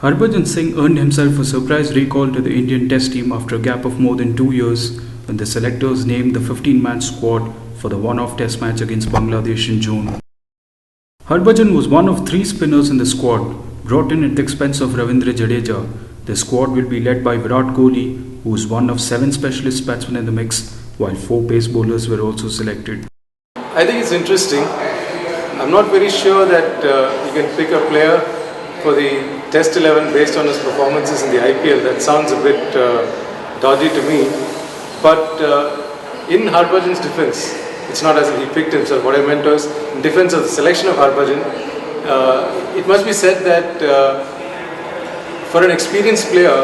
Harbhajan Singh earned himself a surprise recall to the Indian Test team after a gap of more than 2 years when the selectors named the 15-man squad for the one-off Test match against Bangladesh in June. Harbhajan was one of 3 spinners in the squad, brought in at the expense of Ravindra Jadeja. The squad will be led by Virat Kohli, who is one of 7 specialist batsmen in the mix, while 4 pace bowlers were also selected. I think it's interesting. I'm not very sure that you can pick a player for the Test 11 based on his performances in the IPL. That sounds a bit dodgy to me. But in Harbhajan's defence, it's not as if he picked himself. What I meant was, in defence of the selection of Harbhajan, it must be said that for an experienced player,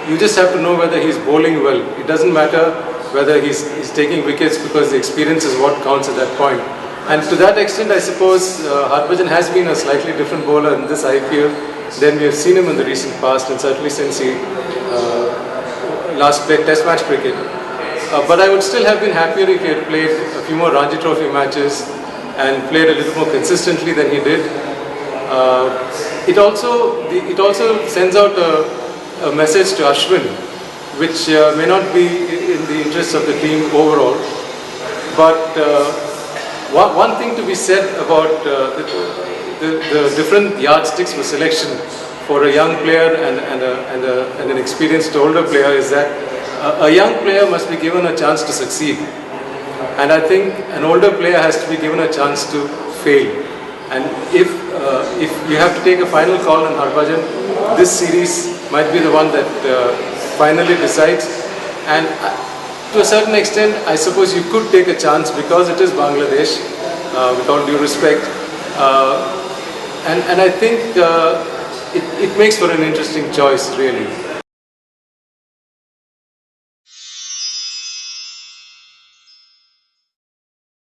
you just have to know whether he's bowling well. It doesn't matter whether he's taking wickets, because the experience is what counts at that point. And to that extent, I suppose Harbhajan has been a slightly different bowler in this IPL than we have seen him in the recent past, and certainly since he last played Test match cricket. But I would still have been happier if he had played a few more Ranji Trophy matches and played a little more consistently than he did. It also sends out a message to Ashwin, which may not be in the interests of the team overall. But one thing to be said about the different yardsticks for selection for a young player and an experienced older player is that a young player must be given a chance to succeed, and I think an older player has to be given a chance to fail. And if you have to take a final call on Harbhajan, this series might be the one that finally decides. And to a certain extent, I suppose you could take a chance because it is Bangladesh, with all due respect. And I think it makes for an interesting choice, really.